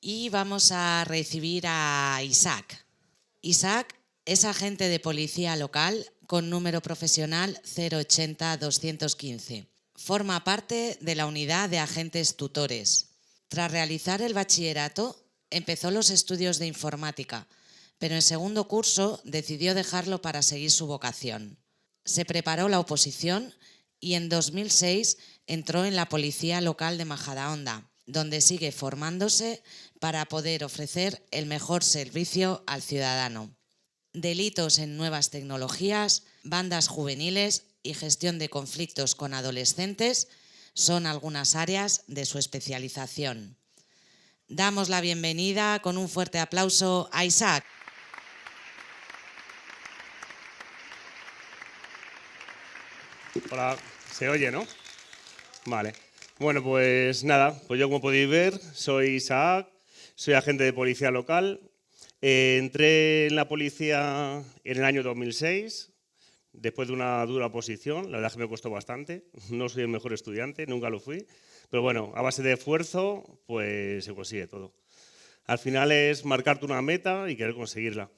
Y vamos a recibir a Isaac. Isaac es agente de policía local con número profesional 080-215. Forma parte de la unidad de agentes tutores. Tras realizar el bachillerato, empezó los estudios de informática, pero en segundo curso decidió dejarlo para seguir su vocación. Se preparó la oposición y en 2006 entró en la policía local de Majadahonda, donde sigue formándose para poder ofrecer el mejor servicio al ciudadano. Delitos en nuevas tecnologías, bandas juveniles y gestión de conflictos con adolescentes son algunas áreas de su especialización. Damos la bienvenida con un fuerte aplauso a Isaac. Hola, ¿se oye, no? Vale. Bueno, pues nada, pues yo como podéis ver soy Isaac, soy agente de policía local. Entré en la policía en el año 2006, después de una dura oposición. La verdad es que me costó bastante. No soy el mejor estudiante, nunca lo fui. Pero bueno, a base de esfuerzo, pues se consigue todo. Al final es marcarte una meta y querer conseguirla.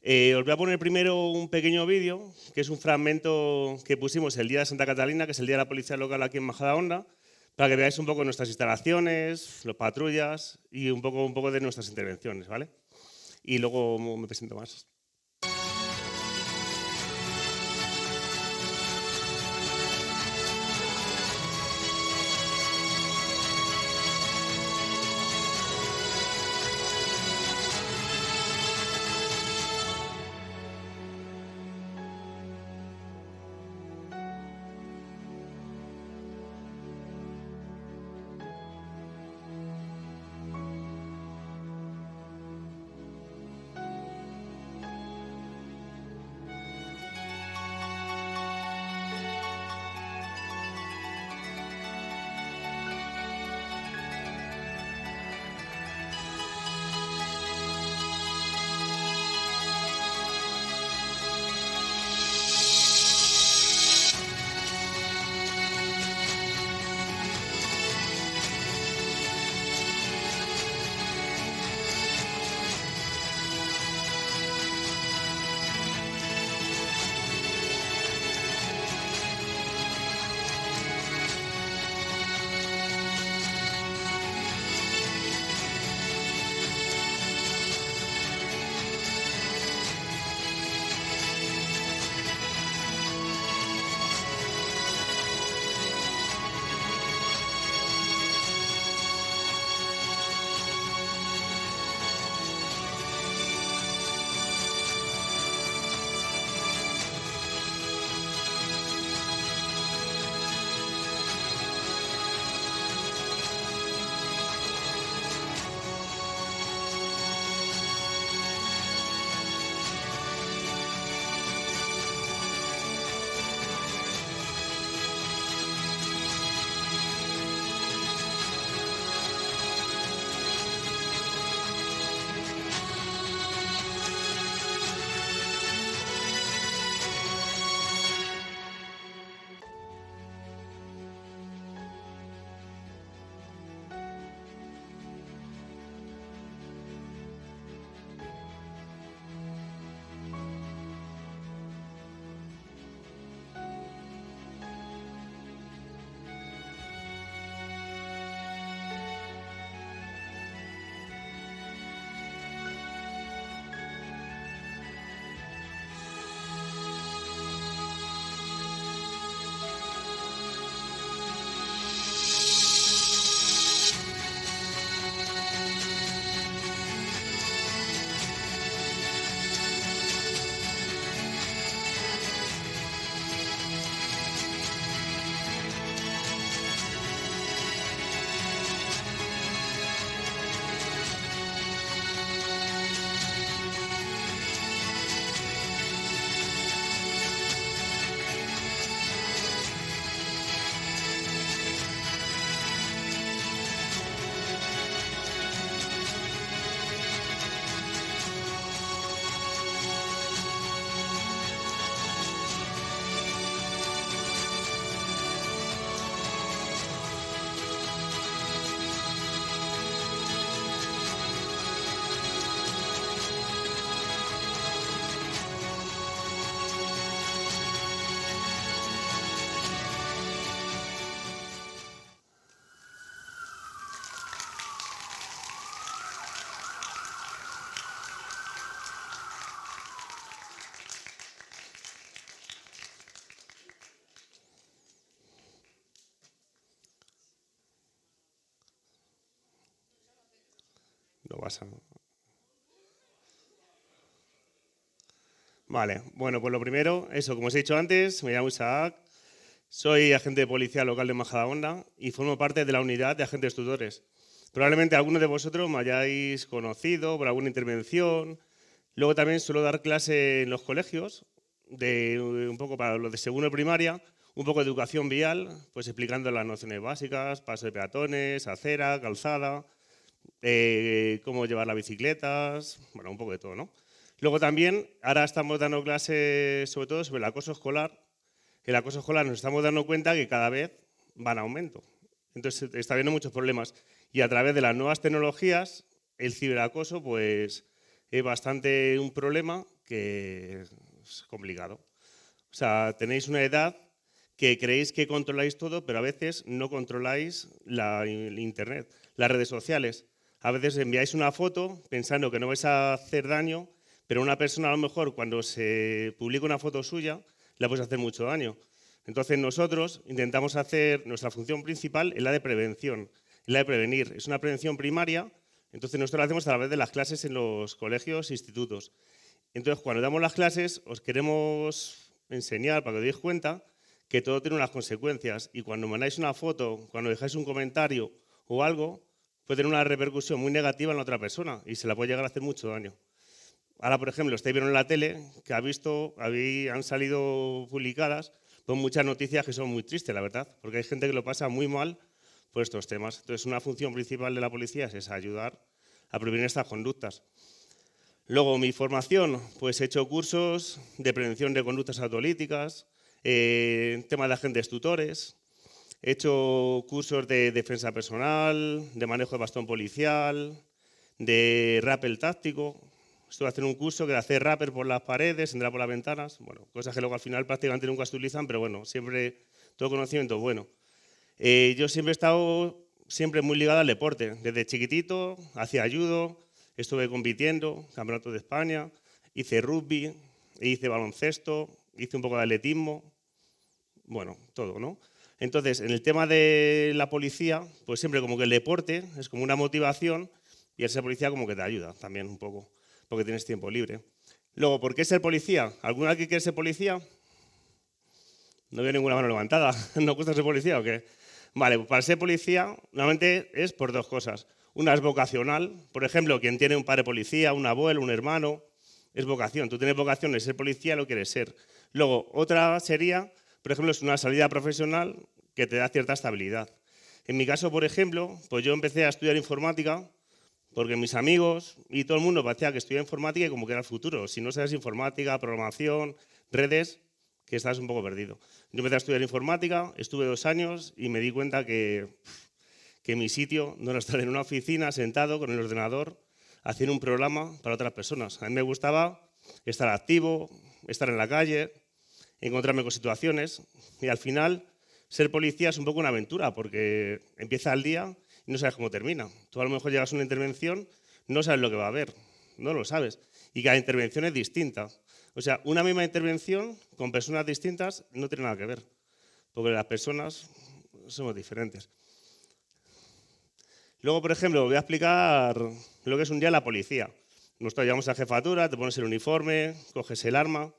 Os voy a poner primero un pequeño vídeo, que es un fragmento que pusimos el día de Santa Catalina, que es el día de la policía local aquí en Majadahonda, para que veáis un poco nuestras instalaciones, las patrullas y un poco de nuestras intervenciones, ¿vale? Y luego me presento más. No vas a... Vale, bueno, pues lo primero, eso, como os he dicho antes, me llamo Isaac, soy agente de policía local de Majadahonda y formo parte de la unidad de agentes tutores. Probablemente algunos de vosotros me hayáis conocido por alguna intervención. Luego también suelo dar clase en los colegios, un poco para los de segundo de primaria, un poco de educación vial, pues explicando las nociones básicas, paso de peatones, acera, calzada, cómo llevar las bicicletas, bueno, un poco de todo, ¿no? Luego también, ahora estamos dando clases sobre todo sobre el acoso escolar. El acoso escolar nos estamos dando cuenta que cada vez va en aumento. Entonces está habiendo muchos problemas. Y a través de las nuevas tecnologías, el ciberacoso pues, es bastante un problema que es complicado. O sea, tenéis una edad que creéis que controláis todo, pero a veces no controláis el Internet, las redes sociales. A veces enviáis una foto pensando que no vais a hacer daño, pero una persona a lo mejor cuando se publica una foto suya le puede hacer mucho daño. Entonces nosotros intentamos hacer, nuestra función principal es la de prevención, es la de prevenir. Es una prevención primaria, entonces nosotros la hacemos a través de las clases en los colegios e institutos. Entonces cuando damos las clases os queremos enseñar, para que os deis cuenta, que todo tiene unas consecuencias y cuando mandáis una foto, cuando dejáis un comentario o algo, puede tener una repercusión muy negativa en la otra persona y se la puede llegar a hacer mucho daño. Ahora, por ejemplo, estáis viendo en la tele que han salido publicadas pues, muchas noticias que son muy tristes, la verdad, porque hay gente que lo pasa muy mal por estos temas. Entonces, una función principal de la policía es ayudar a prevenir estas conductas. Luego, mi formación, pues he hecho cursos de prevención de conductas autolíticas, temas de agentes tutores, he hecho cursos de defensa personal, de manejo de bastón policial, de rappel táctico. Estuve haciendo un curso que era hacer rappel por las paredes, entrar por las ventanas, bueno, cosas que luego al final prácticamente nunca se utilizan, pero bueno, siempre todo conocimiento bueno. Yo siempre he estado muy ligado al deporte, desde chiquitito, hacía judo, estuve compitiendo, campeonato de España, hice rugby, hice baloncesto, hice un poco de atletismo, bueno, todo, ¿no? Entonces, en el tema de la policía, pues siempre como que el deporte es como una motivación y el ser policía como que te ayuda también un poco, porque tienes tiempo libre. Luego, ¿por qué ser policía? ¿Alguna aquí quiere ser policía? No veo ninguna mano levantada. ¿No gusta ser policía o qué? Vale, pues para ser policía, normalmente es por dos cosas. Una es vocacional, por ejemplo, quien tiene un padre policía, un abuelo, un hermano, es vocación. Tú tienes vocación de ser policía, lo quieres ser. Luego, otra sería, por ejemplo, es una salida profesional que te da cierta estabilidad. En mi caso, por ejemplo, pues yo empecé a estudiar informática porque mis amigos y todo el mundo parecía que estudiaba informática y como que era el futuro. Si no sabes informática, programación, redes, que estás un poco perdido. Yo empecé a estudiar informática, estuve 2 años y me di cuenta que mi sitio no era estar en una oficina sentado con el ordenador haciendo un programa para otras personas. A mí me gustaba estar activo, estar en la calle, encontrarme con situaciones y al final ser policía es un poco una aventura porque empieza el día y no sabes cómo termina. Tú a lo mejor llegas a una intervención, no sabes lo que va a haber, no lo sabes. Y cada intervención es distinta. O sea, una misma intervención con personas distintas no tiene nada que ver, porque las personas somos diferentes. Luego, por ejemplo, voy a explicar lo que es un día en la policía. Nosotros llegamos a jefatura, te pones el uniforme, coges el arma,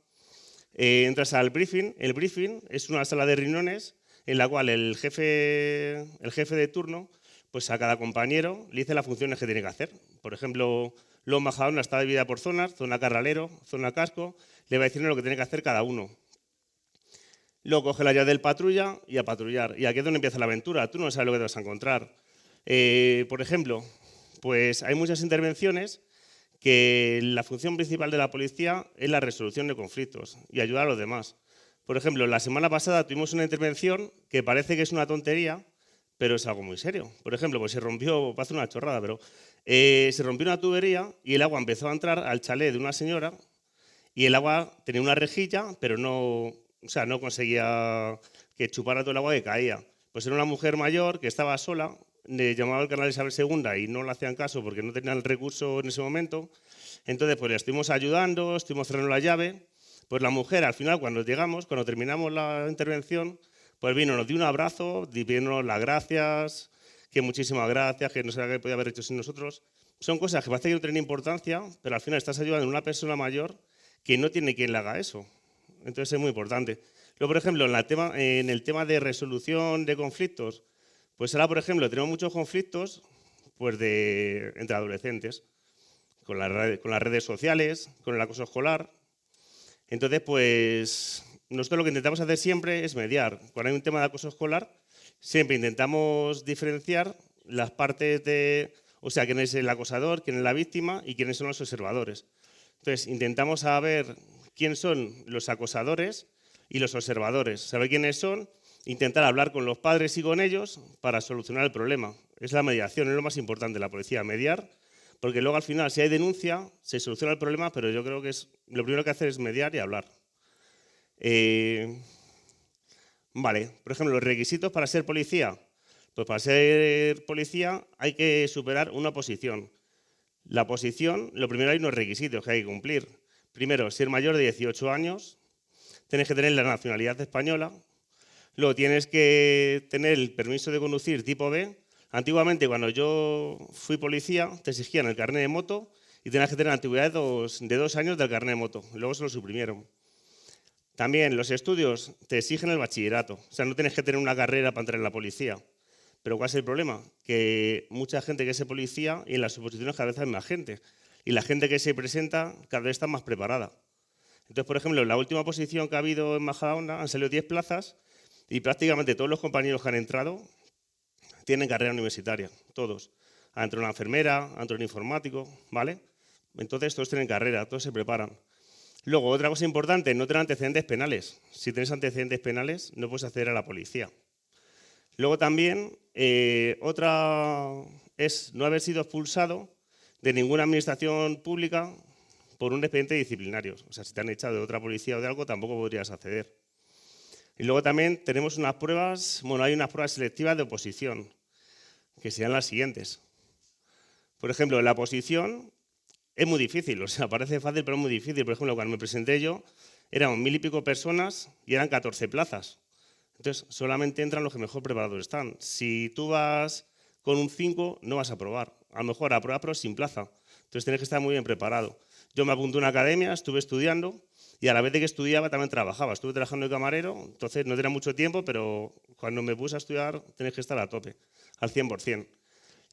entras al briefing. El briefing es una sala de reuniones en la cual el jefe de turno pues a cada compañero le dice las funciones que tiene que hacer. Por ejemplo, luego Majadahonda está dividida por zonas, zona carralero, zona casco, le va diciendo lo que tiene que hacer cada uno. Luego coge la llave del patrulla y a patrullar. Y aquí es donde empieza la aventura, tú no sabes lo que te vas a encontrar. Por ejemplo, pues hay muchas intervenciones que la función principal de la policía es la resolución de conflictos y ayudar a los demás. Por ejemplo, la semana pasada tuvimos una intervención que parece que es una tontería, pero es algo muy serio. Por ejemplo, pues se rompió, va a hacer una chorrada, pero se rompió una tubería y el agua empezó a entrar al chalet de una señora y el agua tenía una rejilla, pero no conseguía que chupara todo el agua que caía. Pues era una mujer mayor que estaba sola, le llamaba al canal Isabel II y no le hacían caso porque no tenían el recurso en ese momento. Entonces, pues le estuvimos ayudando, estuvimos cerrando la llave. Pues la mujer, al final, cuando terminamos la intervención, pues vino, nos dio un abrazo, pidiéndonos las gracias, que muchísimas gracias, que no sé qué podía haber hecho sin nosotros. Son cosas que parece que no tienen importancia, pero al final estás ayudando a una persona mayor que no tiene quien le haga eso. Entonces es muy importante. Luego, por ejemplo, en el tema de resolución de conflictos, pues ahora, por ejemplo, tenemos muchos conflictos pues entre adolescentes, con las redes sociales, con el acoso escolar. Entonces, pues nosotros lo que intentamos hacer siempre es mediar. Cuando hay un tema de acoso escolar, siempre intentamos diferenciar las partes o sea, quién es el acosador, quién es la víctima y quiénes son los observadores. Entonces, intentamos saber quién son los acosadores y los observadores. Saber quiénes son, intentar hablar con los padres y con ellos para solucionar el problema. Es la mediación, es lo más importante de la policía, mediar, porque luego al final, si hay denuncia, se soluciona el problema, pero yo creo que lo primero que hacer es mediar y hablar. Vale, por ejemplo, los requisitos para ser policía. Pues para ser policía hay que superar una oposición. La oposición, lo primero hay unos requisitos que hay que cumplir. Primero, ser mayor de 18 años, tienes que tener la nacionalidad española, luego tienes que tener el permiso de conducir tipo B. Antiguamente, cuando yo fui policía, te exigían el carnet de moto y tenías que tener la antigüedad de 2 años del carnet de moto. Luego se lo suprimieron. También los estudios te exigen el bachillerato. O sea, no tienes que tener una carrera para entrar en la policía. Pero ¿cuál es el problema? Que mucha gente que es policía y en las oposiciones cada vez hay más gente. Y la gente que se presenta cada vez está más preparada. Entonces, por ejemplo, en la última oposición que ha habido en Majadahonda han salido 10 plazas y prácticamente todos los compañeros que han entrado tienen carrera universitaria, todos. Ha entrado una enfermera, ha entrado un informático, ¿vale? Entonces todos tienen carrera, todos se preparan. Luego, otra cosa importante, no tener antecedentes penales. Si tienes antecedentes penales, no puedes acceder a la policía. Luego también, otra es no haber sido expulsado de ninguna administración pública por un expediente disciplinario. O sea, si te han echado de otra policía o de algo, tampoco podrías acceder. Y luego también tenemos unas pruebas, bueno, hay unas pruebas selectivas de oposición, que serían las siguientes. Por ejemplo, la oposición es muy difícil, o sea, parece fácil, pero es muy difícil. Por ejemplo, cuando me presenté yo, éramos 1000 y pico personas y eran 14 plazas. Entonces, solamente entran los que mejor preparados están. Si tú vas con un 5, no vas a aprobar. A lo mejor apruebas, pero sin plaza. Entonces, tienes que estar muy bien preparado. Yo me apunté a una academia, estuve estudiando y a la vez de que estudiaba también trabajaba. Estuve trabajando de camarero, entonces no tenía mucho tiempo, pero cuando me puse a estudiar tienes que estar a tope, al 100%.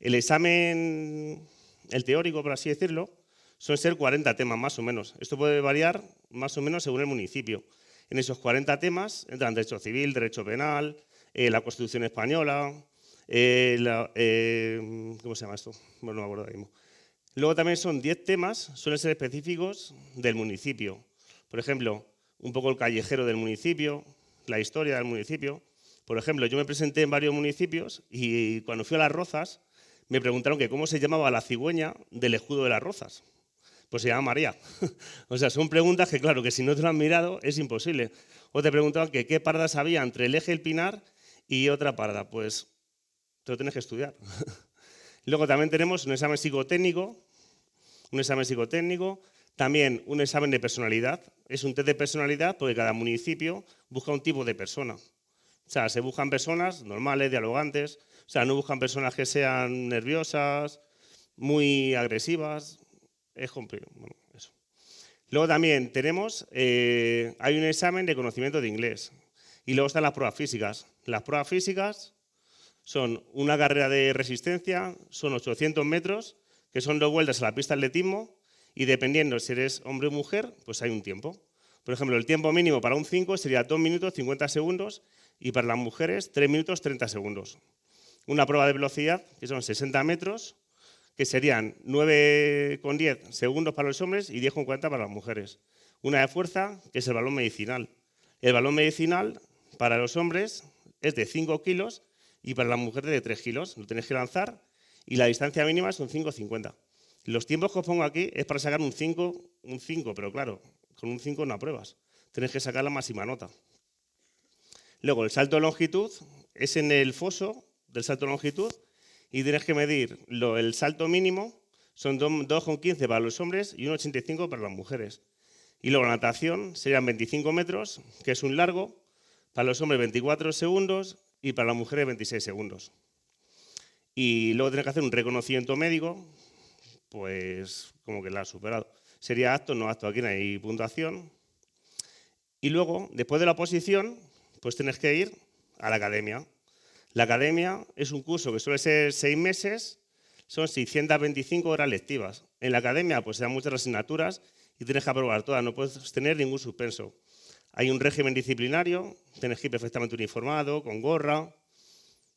El examen, el teórico, por así decirlo, suelen ser 40 temas más o menos. Esto puede variar más o menos según el municipio. En esos 40 temas entran derecho civil, derecho penal, la Constitución española, ¿cómo se llama esto? Bueno, no me acuerdo ahora mismo. Luego también son 10 temas, suelen ser específicos del municipio. Por ejemplo, un poco el callejero del municipio, la historia del municipio. Por ejemplo, yo me presenté en varios municipios y cuando fui a Las Rozas me preguntaron que cómo se llamaba la cigüeña del escudo de Las Rozas. Pues se llama María. O sea, son preguntas que, claro, que si no te lo han mirado es imposible. O te preguntaban que qué pardas había entre el eje El Pinar y otra parda. Pues te lo tienes que estudiar. Luego también tenemos un examen psicotécnico, también un examen de personalidad. Es un test de personalidad porque cada municipio busca un tipo de persona. O sea, se buscan personas normales, dialogantes. O sea, no buscan personas que sean nerviosas, muy agresivas. Es complicado. Bueno, eso. Luego también tenemos, hay un examen de conocimiento de inglés. Y luego están las pruebas físicas. Las pruebas físicas son una carrera de resistencia, son 800 metros, que son 2 vueltas a la pista de atletismo, y dependiendo si eres hombre o mujer, pues hay un tiempo. Por ejemplo, el tiempo mínimo para un 5 sería 2 minutos 50 segundos y para las mujeres 3 minutos 30 segundos. Una prueba de velocidad, que son 60 metros, que serían 9,10 segundos para los hombres y 10,40 para las mujeres. Una de fuerza, que es el balón medicinal. El balón medicinal para los hombres es de 5 kilos y para las mujeres de 3 kilos. Lo tenéis que lanzar y la distancia mínima son 5,50. Los tiempos que os pongo aquí es para sacar un 5, pero claro, con un 5 no apruebas. Tenéis que sacar la máxima nota. Luego, el salto de longitud es en el foso del salto de longitud y tienes que medir el salto mínimo, son 2,15 para los hombres y 1,85 para las mujeres. Y luego la natación serían 25 metros, que es un largo, para los hombres 24 segundos y para las mujeres 26 segundos. y luego tener que hacer un reconocimiento médico, pues como que la has superado. Sería acto, no acto, aquí no hay puntuación. Y luego, después de la oposición, pues tienes que ir a la academia. La academia es un curso que suele ser 6 meses, son 625 horas lectivas. En la academia pues se dan muchas asignaturas y tienes que aprobar todas, no puedes tener ningún suspenso. Hay un régimen disciplinario, tienes que ir perfectamente uniformado, con gorra,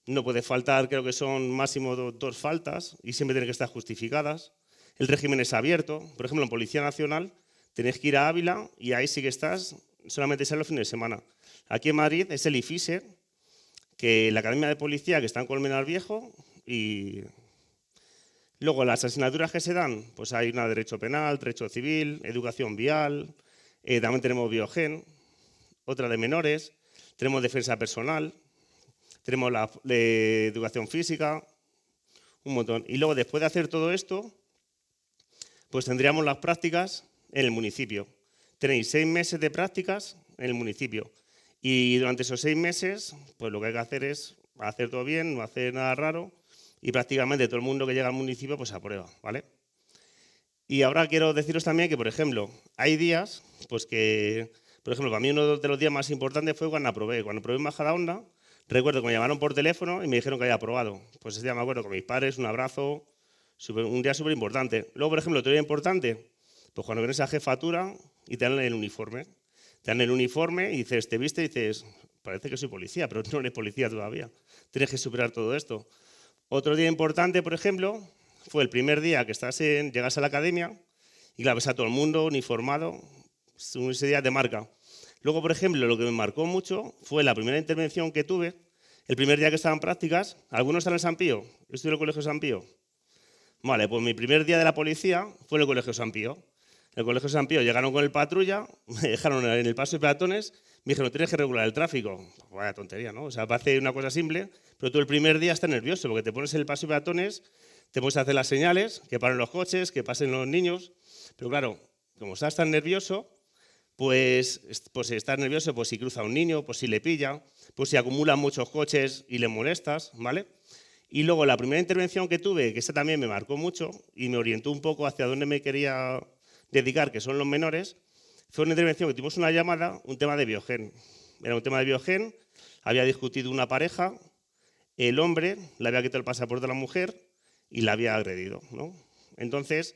no puede faltar, creo que son máximo 2 faltas y siempre tienen que estar justificadas. El régimen es abierto, por ejemplo en Policía Nacional tenéis que ir a Ávila y ahí sí que estás, solamente sale los fines de semana. Aquí en Madrid es el IFISE, que la Academia de Policía que está en Colmenar Viejo, y luego las asignaturas que se dan, pues hay una de Derecho Penal, Derecho Civil, Educación Vial, también tenemos Biogen, otra de Menores, tenemos Defensa Personal, tenemos la de Educación Física, un montón. Y luego después de hacer todo esto, pues tendríamos las prácticas en el municipio. Tenéis 6 meses de prácticas en el municipio. Y durante esos 6 meses, pues lo que hay que hacer es hacer todo bien, no hacer nada raro y prácticamente todo el mundo que llega al municipio pues aprueba, ¿vale? Y ahora quiero deciros también que, por ejemplo, hay días, pues que, por ejemplo, para mí uno de los días más importantes fue cuando aprobé. Cuando aprobé en Majadahonda, recuerdo que me llamaron por teléfono y me dijeron que había aprobado. Pues ese día me acuerdo con mis padres, un abrazo, un día súper importante. Luego, por ejemplo, otro día importante, pues cuando vienes a jefatura y te dan el uniforme. Te dan el uniforme y dices, te viste y dices, parece que soy policía, pero no eres policía todavía. Tienes que superar todo esto. Otro día importante, por ejemplo, fue el primer día que llegas a la academia y la ves a todo el mundo uniformado, ese día te marca. Luego, por ejemplo, lo que me marcó mucho fue la primera intervención que tuve, el primer día que estaban prácticas. ¿Algunos están en San Pío? Yo estoy en el Colegio San Pío. Vale, pues mi primer día de la policía fue en el Colegio San Pío. En el Colegio San Pío llegaron con el patrulla, me dejaron en el paso de peatones, me dijeron, tienes que regular el tráfico. Pues vaya tontería, ¿no? O sea, parece una cosa simple, pero tú el primer día estás nervioso porque te pones en el paso de peatones, te pones a hacer las señales, que paren los coches, que pasen los niños. Pero claro, como estás tan nervioso, pues si estás nervioso, pues si cruza un niño, pues si le pilla, pues si acumulan muchos coches y le molestas, ¿vale? Y luego la primera intervención que tuve, que esa también me marcó mucho y me orientó un poco hacia dónde me quería dedicar, que son los menores, fue una intervención que tuvimos una llamada, un tema de Biogen. Era un tema de Biogen, había discutido una pareja, el hombre le había quitado el pasaporte a la mujer y la había agredido, ¿no? Entonces,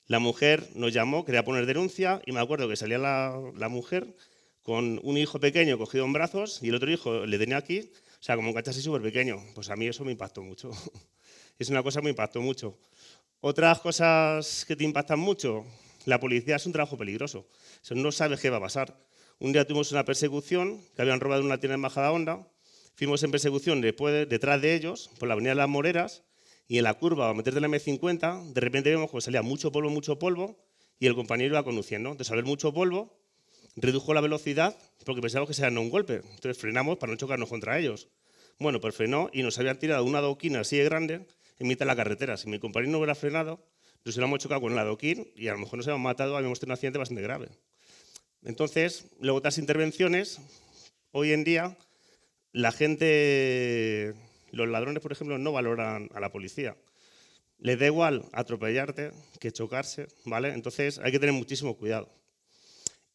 la mujer nos llamó, quería poner denuncia y me acuerdo que salía la mujer con un hijo pequeño cogido en brazos y el otro hijo le tenía aquí, o sea, como un cachasí súper pequeño. Pues a mí eso me impactó mucho. Es una cosa que me impactó mucho. Otras cosas que te impactan mucho, la policía es un trabajo peligroso. O sea, no sabes qué va a pasar. Un día tuvimos una persecución, que habían robado una tienda en Majadahonda, fuimos en persecución detrás de ellos, por la avenida de las Moreras, y en la curva, a meterte en la M50, de repente vemos que salía mucho polvo, y el compañero iba conduciendo. Entonces, al ver mucho polvo, redujo la velocidad porque pensábamos que se daban un golpe. Entonces frenamos para no chocarnos contra ellos. Bueno, pues frenó y nos habían tirado una adoquín así de grande en mitad de la carretera. Si mi compañero no hubiera frenado, nos hubiéramos chocado con el adoquín y a lo mejor nos habíamos matado, habíamos tenido un accidente bastante grave. Entonces, luego otras intervenciones, hoy en día la gente, los ladrones, por ejemplo, no valoran a la policía. Les da igual atropellarte que chocarse, ¿vale? Entonces hay que tener muchísimo cuidado.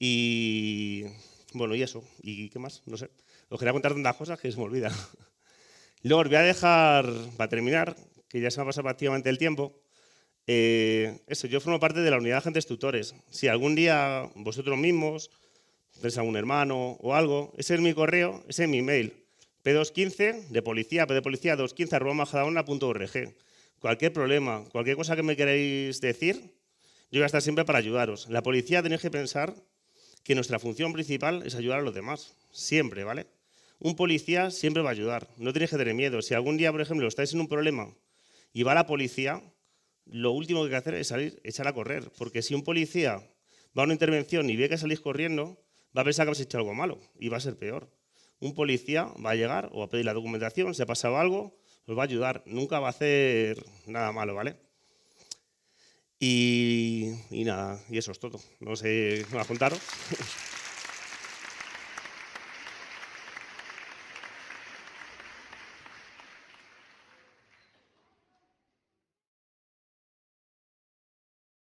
Y bueno, y eso. ¿Y qué más? No sé. Os quería contar tantas cosas que se me olvida. Luego os voy a dejar, para terminar, que ya se me ha pasado prácticamente el tiempo. Eso, yo formo parte de la unidad de agentes tutores. Si algún día vosotros mismos tenéis algún hermano o algo, ese es mi correo, ese es mi email. P215 de policía, P de policía 215@majadahonda.org. Cualquier problema, cualquier cosa que me queráis decir, yo voy a estar siempre para ayudaros. La policía tenéis que pensar que nuestra función principal es ayudar a los demás, siempre, ¿vale? Un policía siempre va a ayudar, no tenéis que tener miedo. Si algún día, por ejemplo, estáis en un problema y va la policía, lo último que hay que hacer es salir, echar a correr, porque si un policía va a una intervención y ve que salís corriendo, va a pensar que habéis hecho algo malo y va a ser peor. Un policía va a llegar o a pedir la documentación, si ha pasado algo, os va a ayudar, nunca va a hacer nada malo, ¿vale? Y nada, y eso es todo. No sé qué más contaros.